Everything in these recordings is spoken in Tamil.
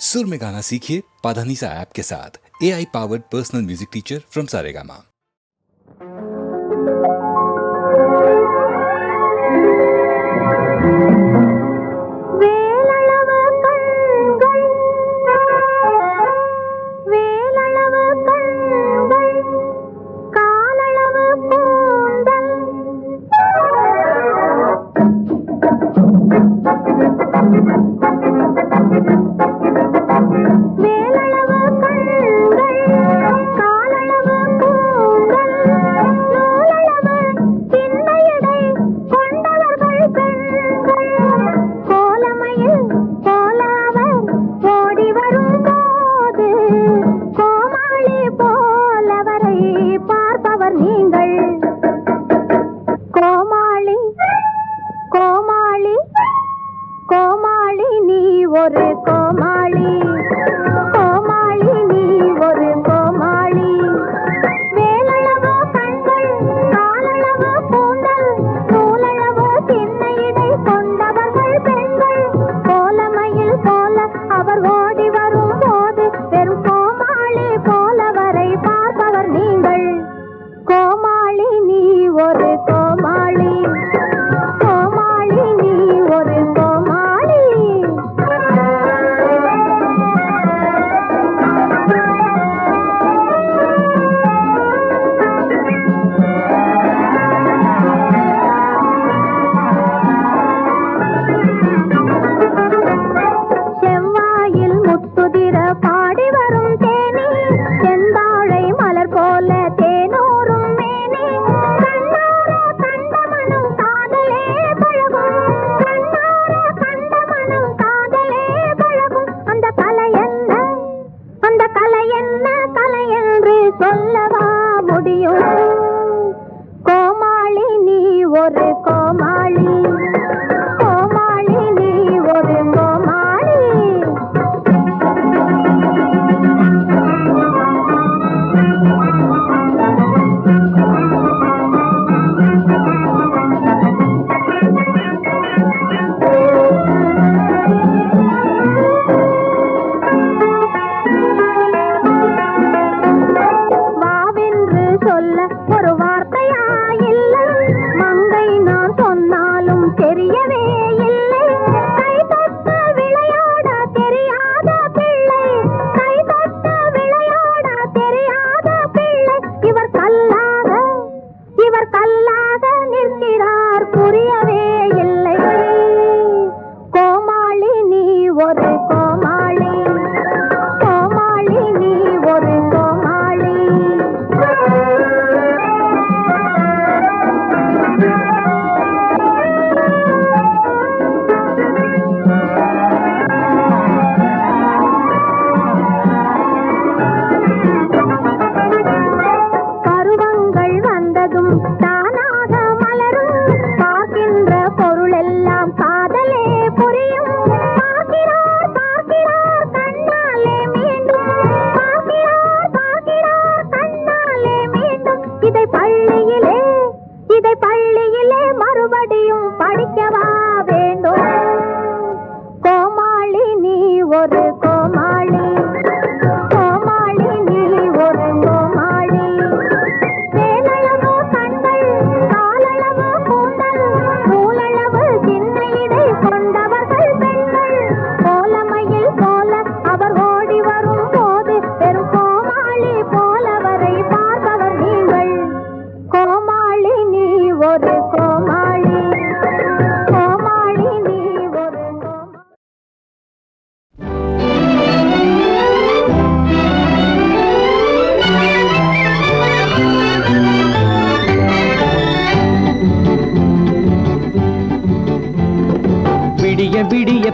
सुर में गाना सीखिए पाधानीसा ऐप के साथ। AI powered personal music teacher from Saregama.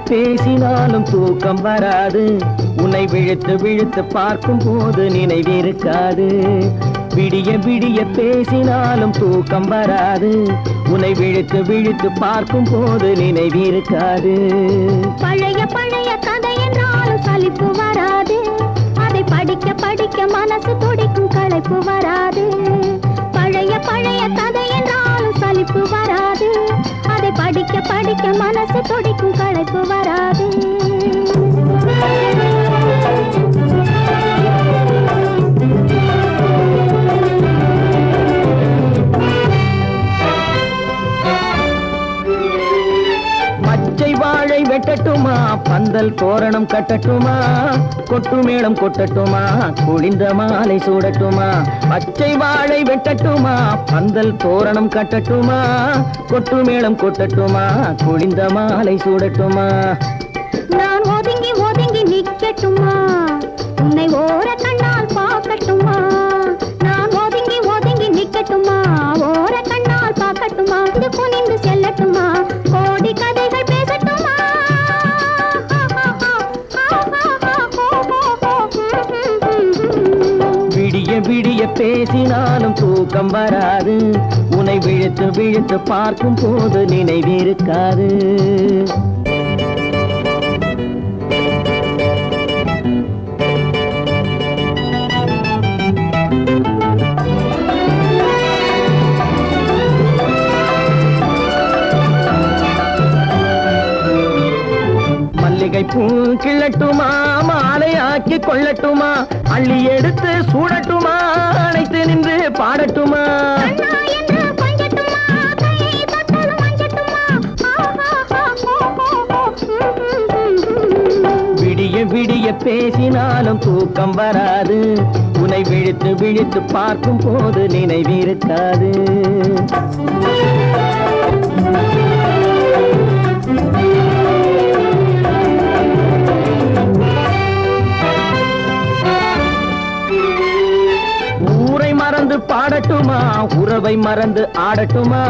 பேசினாலும் தூக்கம் வராது, உன்னை விழுத்து விழுத்து பார்க்கும் போது நினைவிருக்காது. விடிய விடிய பேசினாலும் தூக்கம் வராது, உன்னை விழுத்து விழுத்து பார்க்கும் போது நினைவிருக்காது. பழைய பழைய கதை என்றாலும் சலிப்பு வராது, அதை படிக்க படிக்க மனசு துடிக்கும் களைப்பு வராது. பழைய பழைய கதை என்றாலும் சலிப்பு வராது, அதை படிக்க படிக்க மனசு துடிக்கும் களைப்பு வராது. பந்தல் தோரணம் கட்டட்டுமா, கொட்டு மேளம் கொட்டட்டுமா, குளிந்த மாலை சூடட்டுமா, பச்சை வாழை வெட்டட்டுமா, பந்தல் தோரணம் கட்டட்டுமா, கொட்டு மேளம் கொட்டட்டுமா, குளிந்த மாலை சூடட்டுமா. நான் ஒதுங்கி ஒதுங்கி நிக்கட்டுமா, உன்னை ஓர கண்ணால் பார்க்கட்டுமா. நான் ஒதுங்கி ஒதுங்கி நிக்கட்டுமா, ஓர கண்ணால் பார்க்கட்டுமா. இது குனிந்து செல்லட்டுமா, கோடி கதைகள் பேசட்டுமா. விடிய விடிய பேசினாலும் தூக்கம் வராது, உன்னை விழுத்து விழுத்து பார்க்கும் போது நினைவிருக்காது. பூ கிள்ளட்டுமா, மாலை ஆக்கி கொள்ளட்டுமா, அள்ளி எடுத்து சூடட்டுமா, அணைத்து நின்று பாடட்டுமா. விடிய விடிய பேசினாலும் தூக்கம் வராது, உன்னை விழித்து விழித்து பார்க்கும் போது நினைவிருக்காது. மறந்து பாடட்டுமா, உறவை மறந்து ஆடட்டுமா,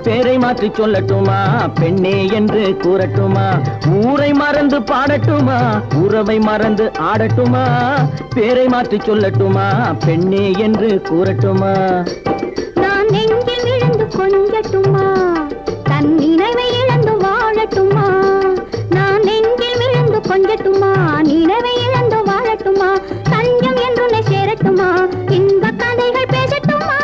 பேரை மாற்றி சொல்லட்டுமா, பெண்ணே என்று கூறட்டுமா. ஊரை மறந்து பாடட்டுமா, உறவை மறந்து ஆடட்டுமா, பேரை மாற்றி சொல்லட்டுமா, பெண்ணே என்று கூறட்டுமா. நான் நெஞ்சில் விழுந்து கொஞ்சட்டுமா, தன் நினைவை இழந்து வாழட்டுமா. நான் நெஞ்சில் விழுந்து கொஞ்சட்டுமா, நினைவை இழந்து வாழட்டுமா. தஞ்சம் என்று சேரட்டுமா, இன்ப கதைகள் பேசட்டுமா.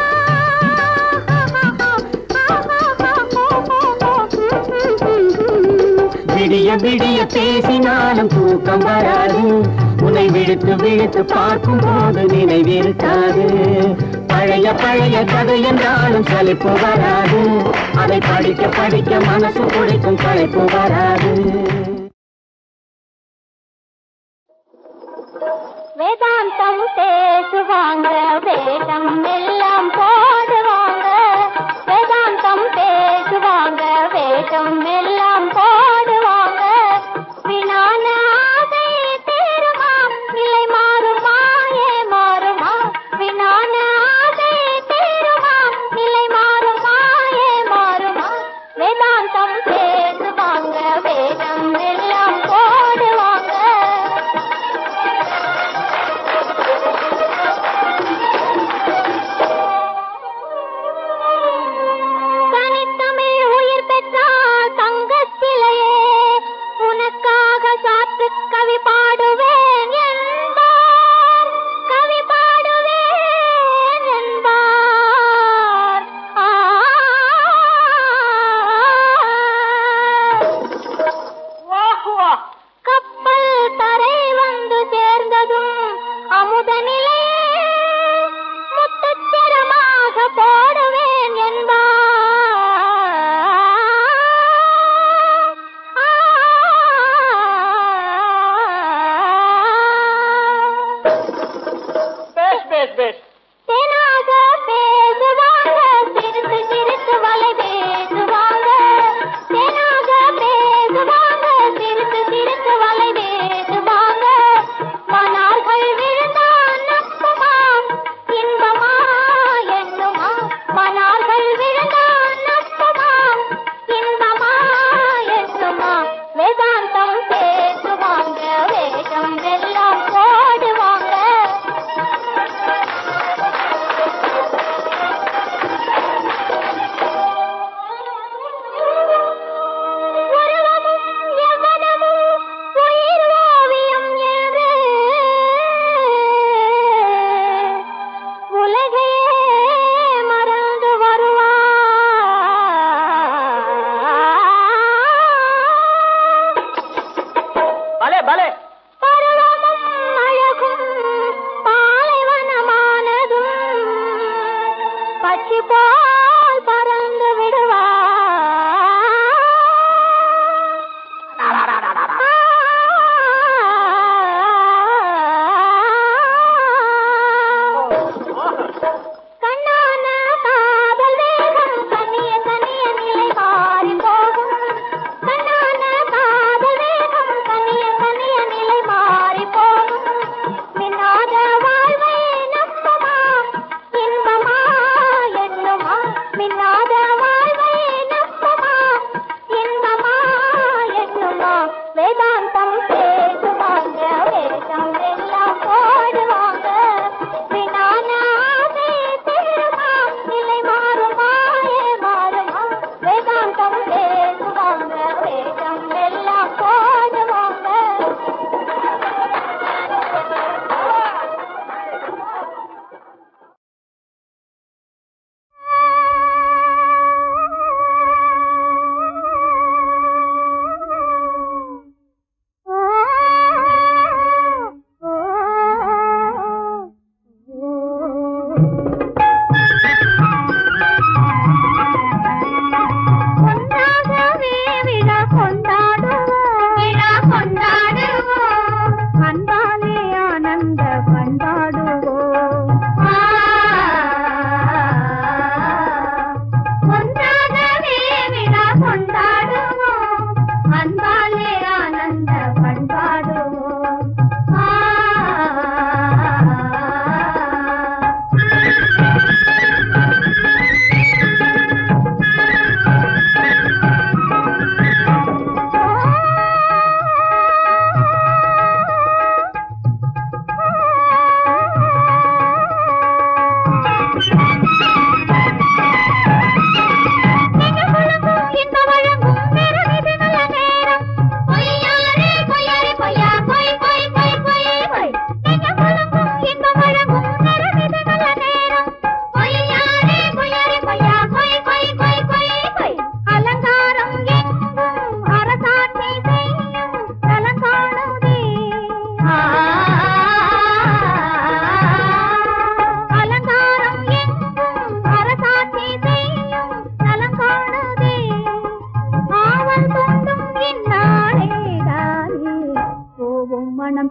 விடிய விடிய பேசினாலும் தூக்கம் வராது, உன்னை விழுத்து விழுத்து பார்க்கும் போது நினைவிருக்காது. பழைய பழைய கதை என்றாலும் சலிப்பு வராது, அதை படிக்க படிக்க மனசு பிடிக்கும் களைப்பு வராது. வேதாந்தம் பேசுவாங்க, வேதம் எல்லாம் போடுவாங்க. வேதாந்தம் பேசுவாங்க, வேதம் எல்லாம் போடுவாங்க. வினான ஆசை தீருமா, நிலை மாறுமா, மாறுமா. வினான ஆசை தீருமா, நிலை மாறுமா, மாறுமா. வேதாந்தம் பேசுவாங்க, வேதம் எல்லாம் போடுவாங்க. கவி பாடுவேன் என்பார், கவி பாடுவேன் என்பார். கப்பல் தரை வந்து சேர்ந்ததும் அமுத நிலையே முத்துச்சரமாக போடுவேன் என்பார். தேனாக பேசுவாங்க, சிரித்து சிரித்து வலை பேசுவாங்க. தேனாக பேசுவாங்க, சிரித்து சிரித்து வலை பேசுவாங்க. மணார்கள் விழுந்தான் நப்புமா, இன்பமா என்னுமா. மணார்கள் விழுந்தான் நப்புமா, இன்பமா என்னுமா. வேதாந்தம் பேசுவாங்க, வேதம் எல்லாம் போடுவாங்க.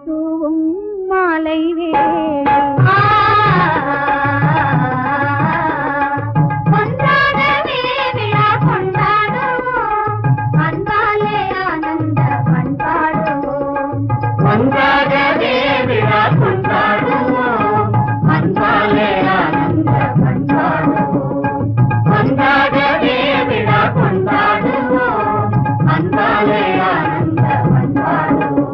தூவும் மாலை வேளை ஒன்றாகவே விழா கொண்டாடுவோம் அன்பாலே ஆனந்த பண்பாடுவோம் ஒன்றாகவே விழா கொண்டாடுவோம் அன்பாலே ஆனந்த பண்பாடுவோம் ஒன்றாகவே விழா கொண்டாடுவோம் அன்பாலே ஆனந்த பண்பாடுவோம்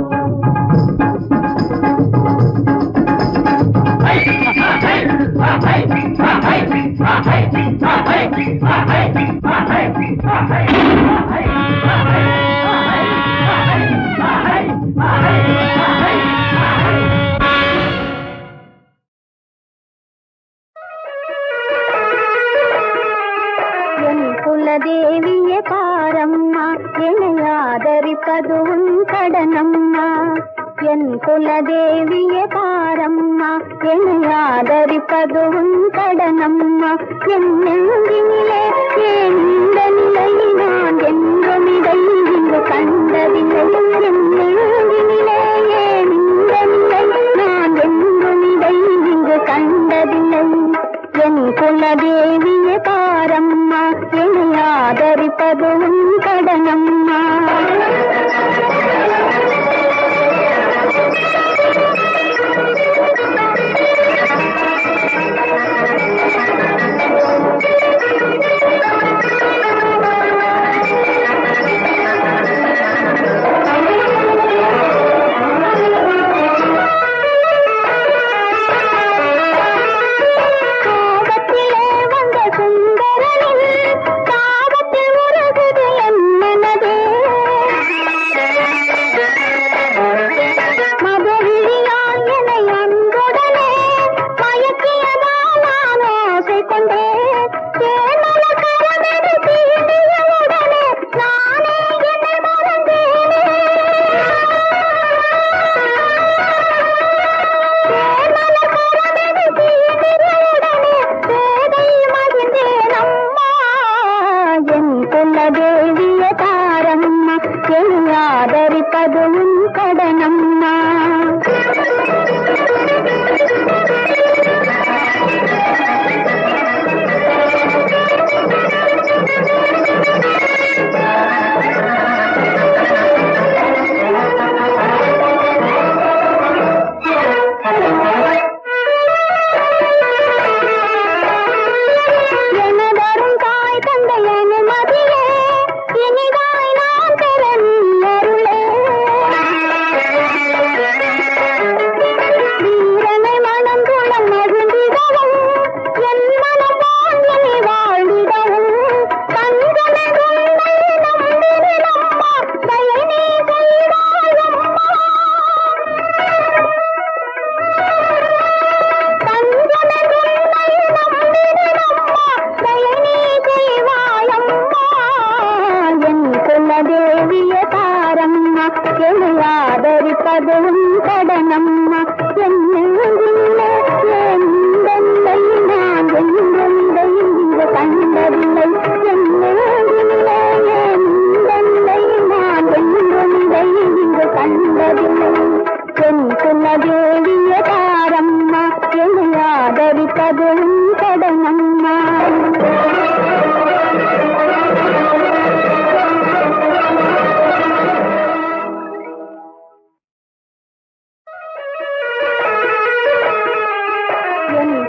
என் குலதேவியே பாரம்மா என்னை ஆதரிப்பது உன் கடனம்மா என் குலதேவியே பாரம்மா என்னை ஆதரிப்பது உன் கடனம்மா என் நெஞ்சினிலே ஏன் இந்த நிலை நான் என்றும் இதை இங்கு கண்டதில்லை என் நெஞ்சினிலே ஏன் இந்த நிலை நான் என்றும் இதை இங்கு கண்டதில்லை என் குலதேவியே பாரம்மா என்னை ஆதரிப்பது உன் கடனம்மா ஆதரிப்பது உன் கடனம்மா ஆதரிப்பது உன் கடனம்மா என் நெஞ்சினிலே ஏன் இந்த நிலை நான் என்றும் இதை இங்கு கண்டதில்லை என் நெஞ்சினிலே ஏன் இந்த நிலை நான் என்றும் இதை இங்கு கண்டதில்லை என் குலதேவிய தாரம்மா என்னை ஆதரிப்பது உன் கடனம்மா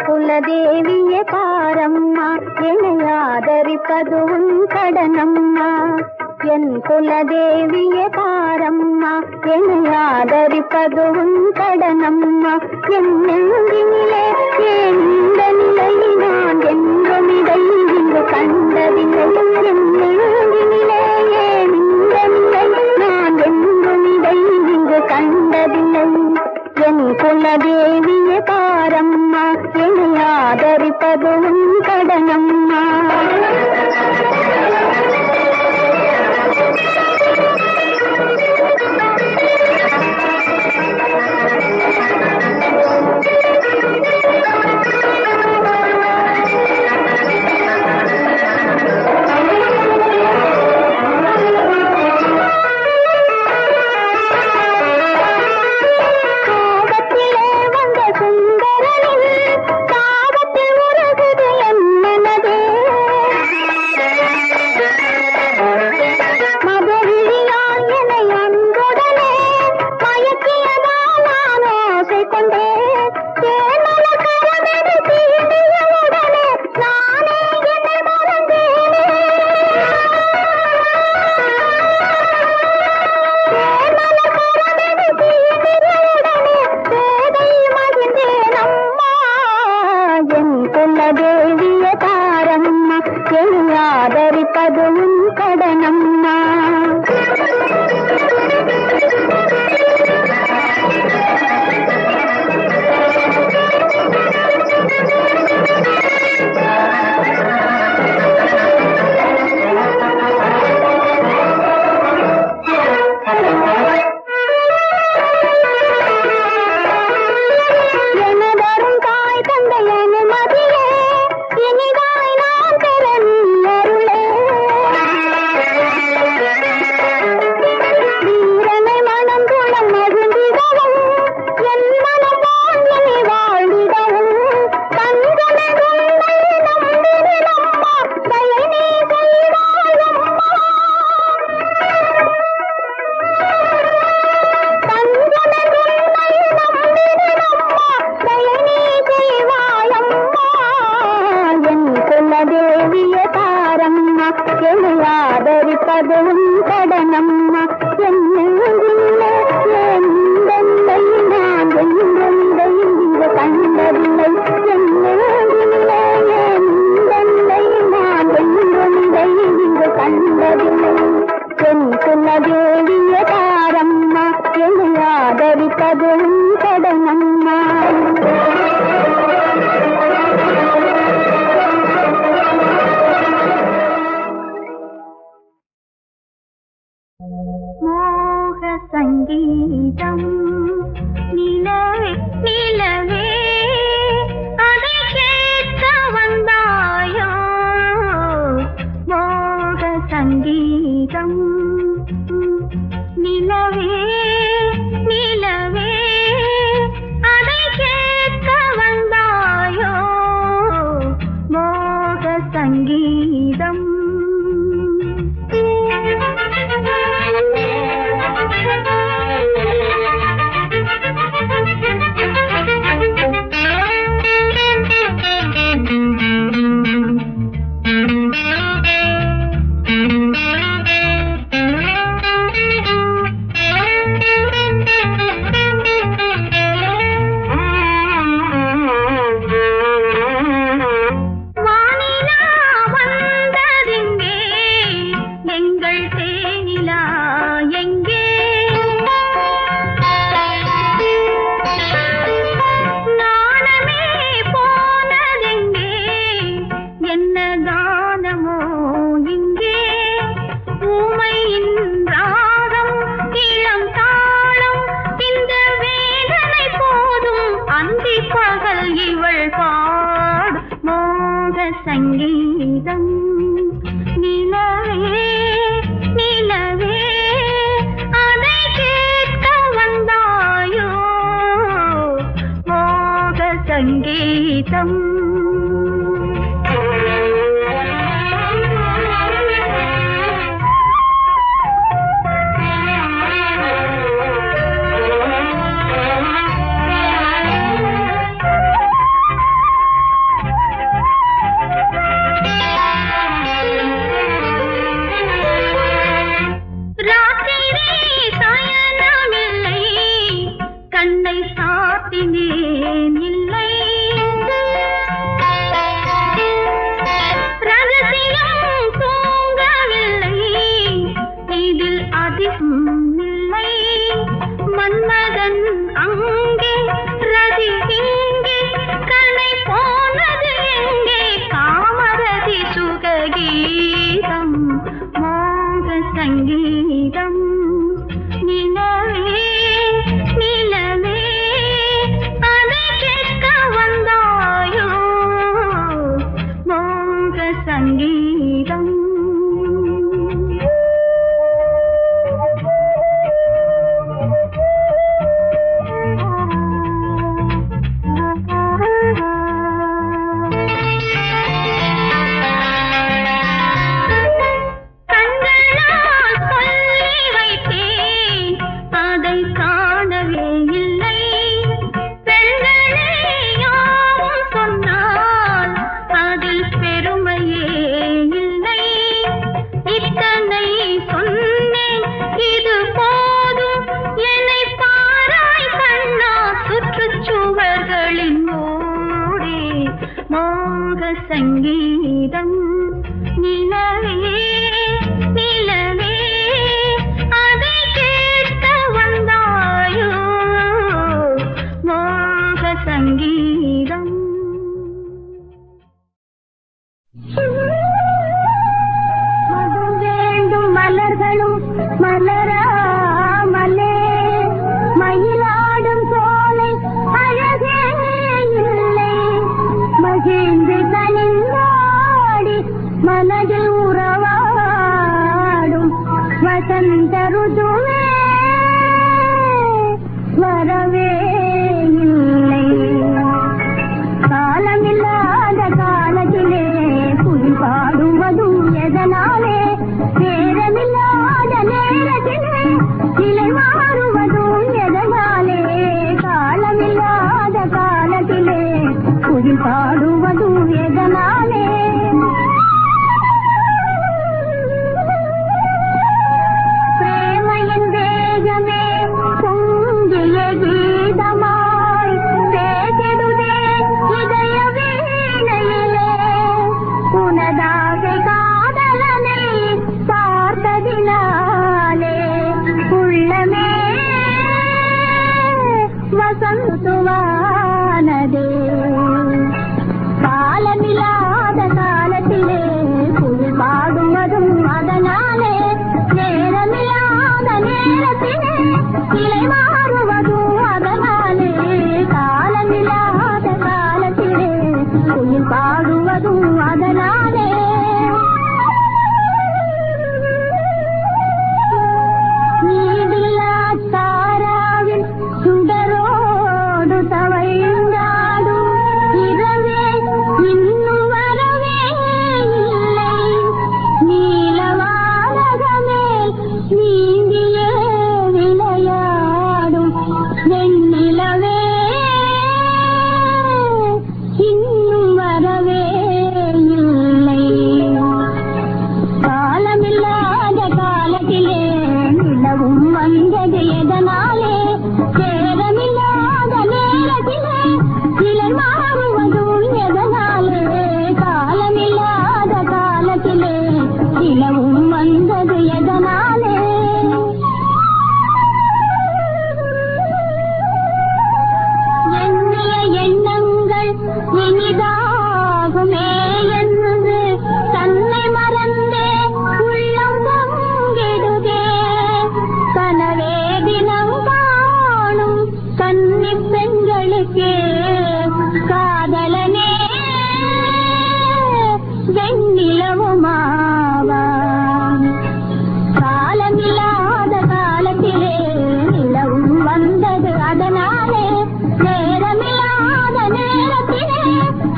குலதேவியே பாரம்மா என்னை ஆதரிப்பது உன் கடனம்மா என் குலதேவியே பாரம்மா என்னை ஆதரிப்பது உன் கடனம்மா என் நெஞ்சினிலே ஏன் இந்த நிலை நான் என்றும் இதை இங்கு கண்டதில்லை என் நெஞ்சினிலே ஏன் இந்த நிலை நான் என்றும் இதை இங்கு கண்டதில்லை என் குலதேவியே பாரம்மா என்னை ஆதரிப்பது உன் கடனம்மா கட நன்னாள் மோக சங்கீதம் நிலவே நிலவே அதை கேட்க வந்தாயோ மோக சங்கீதம் நிலவே நிலவே அதை கேட்க வந்தாயோ மோக சங்கீதம் சங்கீதம் நிலவே நிலவே அதை கேட்க வந்தாயோ மோக சங்கீதம் மன்மதன் அங்கே ரதி இங்கே கனை போனது எங்கே காமரதி சுககீதம் மோக சங்கீதம் நிலவே நிலவே அதை கேட்க வந்தாயோ மோக சங்கீதம் மோக சங்கீதம் நிலவே நிலவே அதை கேட்க வந்தாயோ மோக சங்கீதம் மது வேண்டும் மலர்களும் மலராமலே மயிலாடும் சோலை அழகே இல்லை மகிழ்ந்து கனிந்தாடி மனதில் உறவாடும் வசந்த ருதுவே வரவே இல்லை சந்துவானதே காலமில்லாத காலத்திலே குயில் பாடுவதும் அதனாலே நேரமில்லாத நேரத்திலே கிளை மாறுவதும் அதனாலே காலமில்லாத காலத்திலே குயில் பாடுவதும் அதனாலே நீடில்லா தாராவின் சுடரோடு தவழ்ந்தாடும் இரவே இன்னும் வரவே இல்லை நீலவானகமேல் நீந்தியே விளையாடும் வெண்ணிலவே இன்னும் வரவே இல்லை காலமில்லாத காலத்திலே நிலவும் வந்தது எதனாலே சேரமில்லாத நேரத்திலே சிலர் மாறுவதும் எதனாலே காலமில்லாத காலத்திலே நிலவும் வந்தது எதனாலே எண்ணிய எண்ணங்கள் இனிதாகுமே என்று தன்னை மறந்தே உள்ளம் பொங்கிடுதே கனவே தினம் காணும் கன்னி பெண்களுக்கே காதலனே வெண்ணிலவுமாவான் காலமில்லாத காலத்திலே நிலவும் வந்தது அதனாலே நேரமில்லாத நேரத்திலே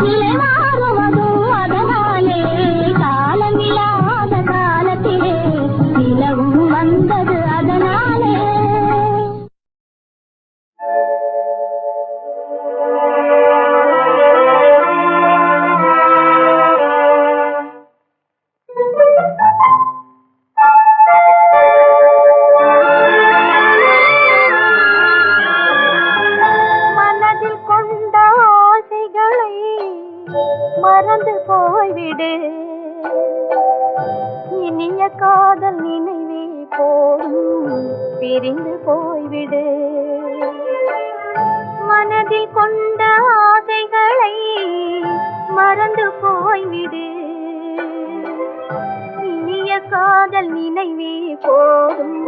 நிலை மாறுவதும் அதனாலே காலமில்லாத காலத்திலே நிலவும் வந்தது அதனாலே மனதில் கொண்ட ஆசைகளை மறந்து போய்விடு இனிய காதல் நினைவே போதும் பிரிந்து போய்விடு மனதில் கொண்ட ஆசைகளை மறந்து போய்விடு இனிய காதல் நினைவே போதும்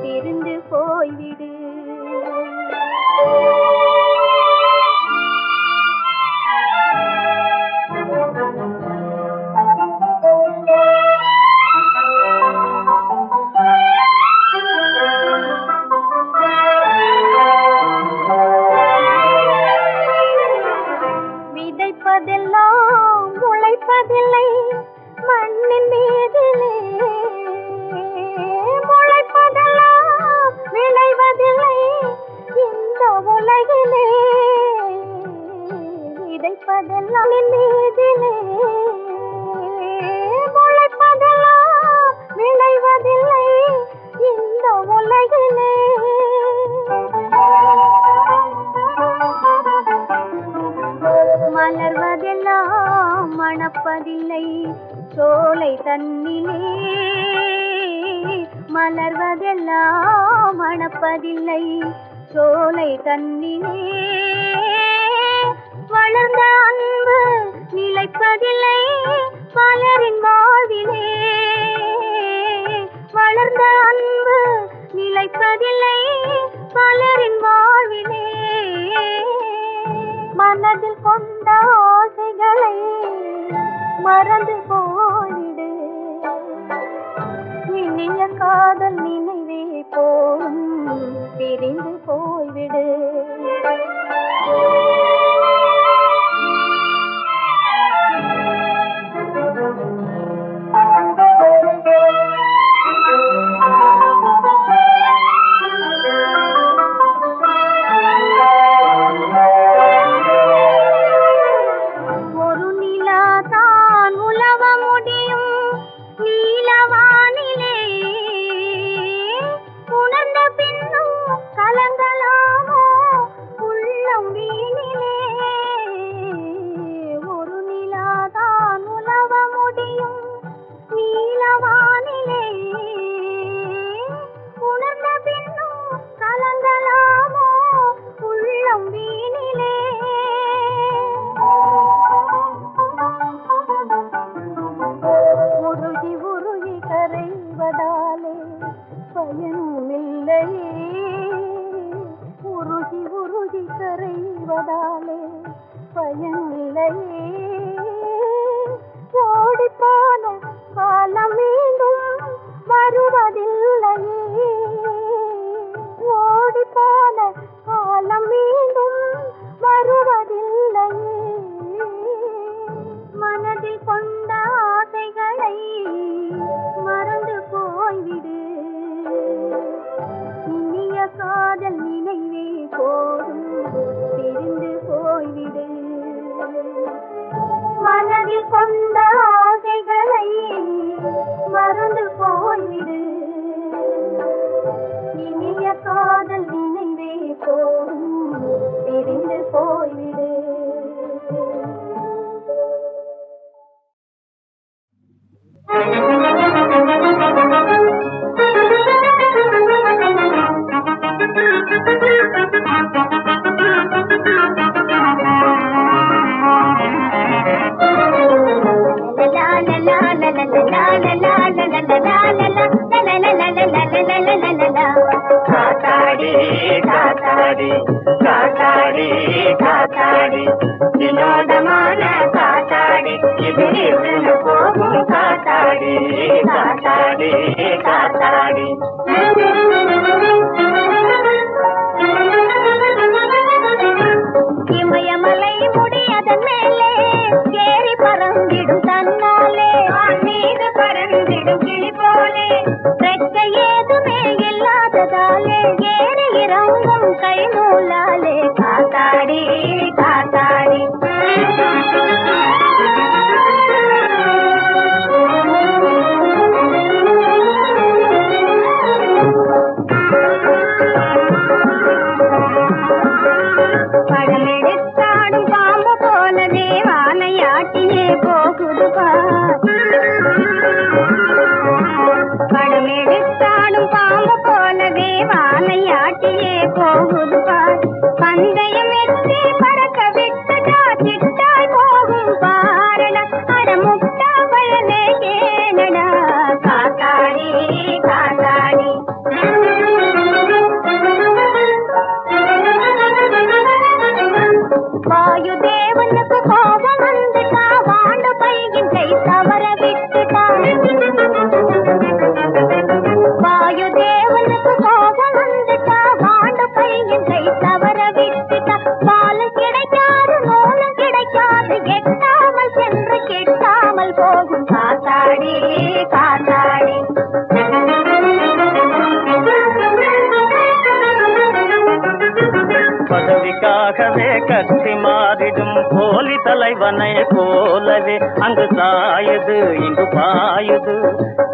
பிரிந்து போய்விடு விதைப்பதெல்லாம் முளைப்பதில்லை மண்ணின் மீதிலே முளைப்பதெல்லாம் விளைவதில்லை இந்த உலகிலே விதைப்பதெல்லாம் மீதிலே முளைப்பதெல்லாம் விளைவதில்லை இந்த உலகிலே மலர்வதெல்லாம் மணப்பதில்லை சோலை தன்னிலே மலர்வதெல்லாம் மணப்பதில்லை சோலை தன்னிலே வளர்ந்த அன்பு நிலைப்பதில்லை பலரின் வாழ்விலே வளர்ந்த அன்பு நிலைப்பதில்லை பலரின் வாழ்விலே மனதில் கொண்ட ஆசைகளை மறந்து போய்விடு இனிய காதல் நினைவே போதும் பிரிந்து போய்விடு ஒரு நிலா தான் உலவ முடியும் நீலவானிலே உணர்ந்த பின்னும் கலங்கலாமோ என்பதாலே பயனில்லையே. ஓடிப்போன காலம் மீண்டும் வருவதில்லையே. ஓடிப்போன காலம் மீண்டும் வருவதில்லையே. மனதில் கொண்ட ஆசைகளை மறந்து போய்விடு. இனிய காதல் நினைவே போதும், பிரிந்து போய்விடு. மனதில் கொண்ட ஆசைகளை மறந்து போய்விடு. இனிய காதல் நினைவே போதும், பிரிந்து போய்விடு. காத்தாடி காத்தாடி காத்தாடி வினோதமான காத்தாடி இது போகும் காத்தாடி காத்தாடி காத்தாடி. இமயமலை முடியதன் மேலே ஏறி பறந்திடும் தன்னாலே, மீது பறந்திடும் கிளி போலே, ரெக்க ஏதுமே இல்லாததாலே ஏறி இறங்கும் கை நூலாலே காத்தாடி காத்தாடி. படமெடுத்தாடும் பாம்பு போலவே வானையாட்டியே போகுது பார். படமெடுத்தாடும் பாம்பு போலவே வானையாட்டியே போகுது பார். பந்தயம் எத்தி பறக்க விட்டுட்டா சிட்டாய் போகும் பாரடா. அடமுட்டா பயனே ஏனடா காத்தாடி காத்தாடி. வாயு தேவனுக்கு கோபம் வந்துட்டா, வாண்டு பையின் கை தவற விட்டுட்டா. வாயு தேவனுக்கு கோபம் வந்துட்டா, வாண்டு பையின் கை தவற விட்டுட்டா. பாலும் கிடைக்காது நூலும் கிடைக்காது, எட்டாமல் சென்று கெட்டாமல் போகும் காத்தாடி காத்தாடி. பதவிக்காகவே கட்சி மாறிடும் போலி தலைவனை போலவே அங்கு சாயுது இங்கு பாயுது.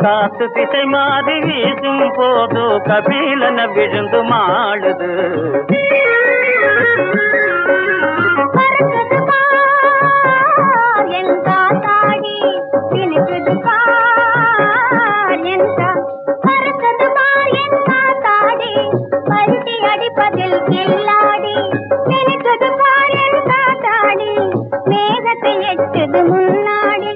காத்து திசை மாறி வீசும் போது கபீலன விழுந்து மாழுது. பறக்குது பார் என் காத்தாடி, திணிக்குது பார் என் பறக்குது பார் என் காத்தாடி, பருத்தி அடிப்பதில் கில்லாடி. திணிக்குது பார் என் காத்தாடி, மேகத்தை எட்டுது முன்னாடி.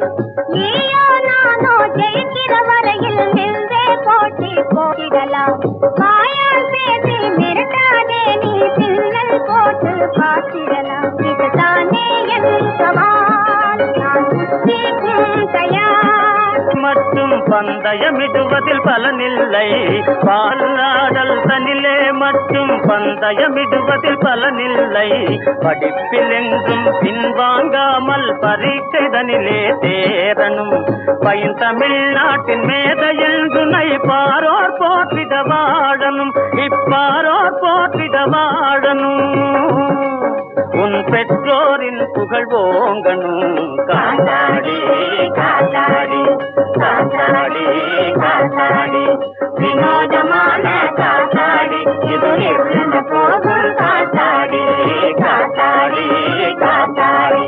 நீயோ நானோ ஜெயிக்கிற வரையில் நின்றே போட்டி போட்டிடலாம். வாயால் பேசி மிரட்டாதே நீ, சின்னல் போட்டு பார்த்திடலாம். இதுதானே என் சவால், நான் புத்திக்கும் தயார். மற்றும் பந்தயமிடுவதில் பலனில்லை பாலாடல் தனிலே. மற்றும் பந்தயமிடுவதில் பலனில்லை, படிப்பில் என்றும் பின்வாங்காமல் பரீட்சைதனிலே தேரனும். பயன் தமிழ்நாட்டின் மேதையில் துணை பாரோர் போற்றிட வாழனும். இப்பாரோர் போற்றிட வாழனும். உன் பெற்றோரின் புகழ் ஓங்கனும். காத்தாடி காத்தாடி காத்தாடி காத்தாடி வினோதமான காத்தாடி இது இருந்து போகும் காத்தாடி காத்தாடி காத்தாடி.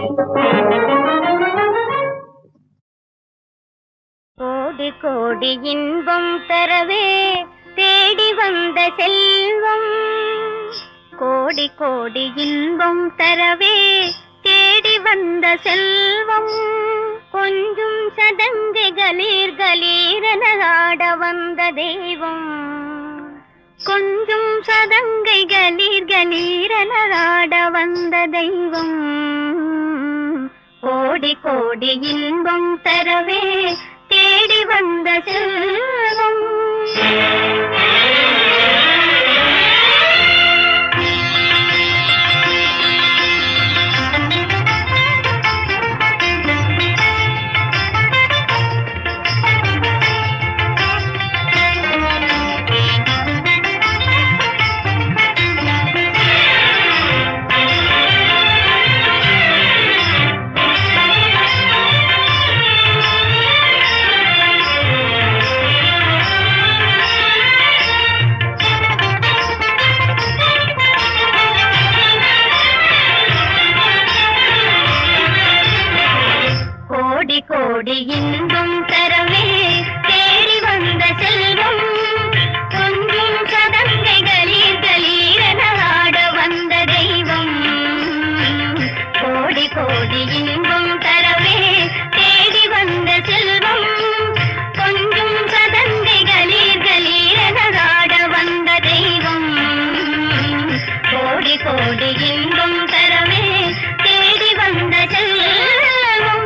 கோடி கோடி இன்பம் தரவே தேடி வந்த செல்வம். கோடி கோடி இன்பம் தரவே தேடி வந்த செல்வம். கொஞ்சம் சதங்கு கலீர் கலீரென ஆட வந்த தெய்வம். கொஞ்சம் சதங்கை கலீர் கலீரெனராட வந்த தெய்வம் கோடி கோடி இன்பம் தரவே தேடி வந்த செல்வம். கோடி இன்பம் தரவே தேடி வந்த செல்வம் கொஞ்சம் சதங்கை கலீர் கலீரெனராட வந்த தெய்வம் கோடி கோடி இன்பம் தரவே தேடி வந்த செல்வம் கொஞ்சம் சதங்கை கலீர் கலீரெனராட வந்த தெய்வம் கோடி கோடி இன்பம் தரவே தேடி வந்த செல்வம்.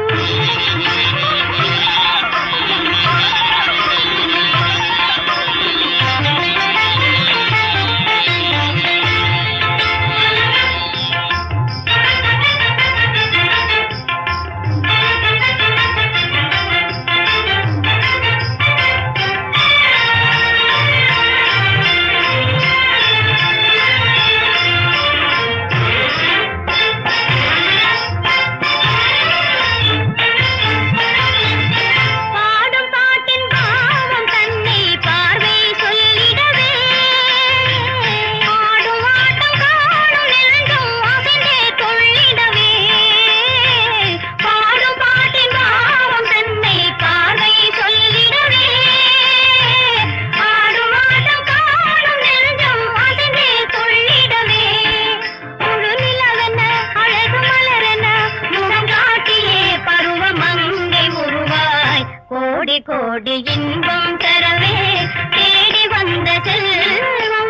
கோடி இன்பம் தரவே தேடி வந்த செல்வம்.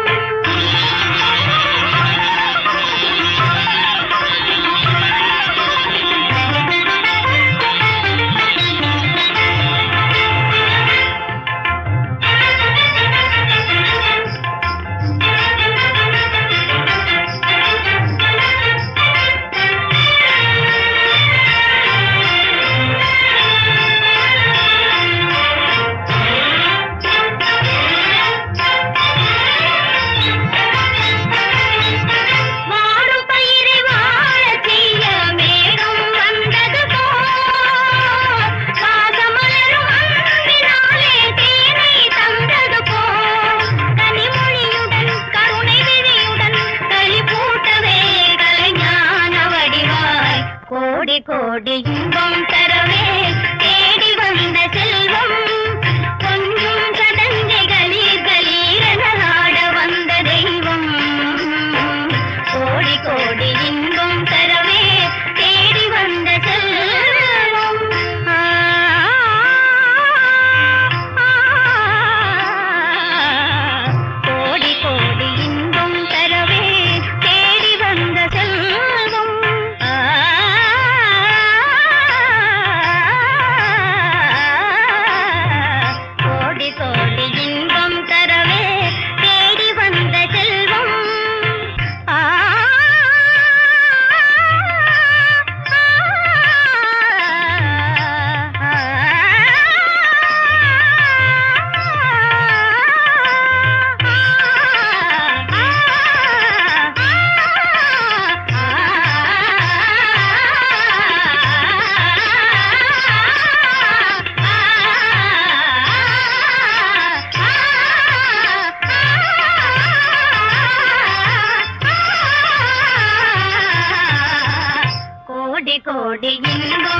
கோடி இன்பம் தரவே தேடி வந்த செல்வம் கொஞ்சம் சதங்கை கலீர் கலீரெனராட வந்த தெய்வம் கோடி கோடி இன்பம் தரவே தேடி வந்த செல்வம். கோடி கோடி இன்பம் தரவே தேடி வந்த செல்வம். கோடி இன்பம் தரவே தேடி வந்த செல்வம். கோடி கோடி இன்பம்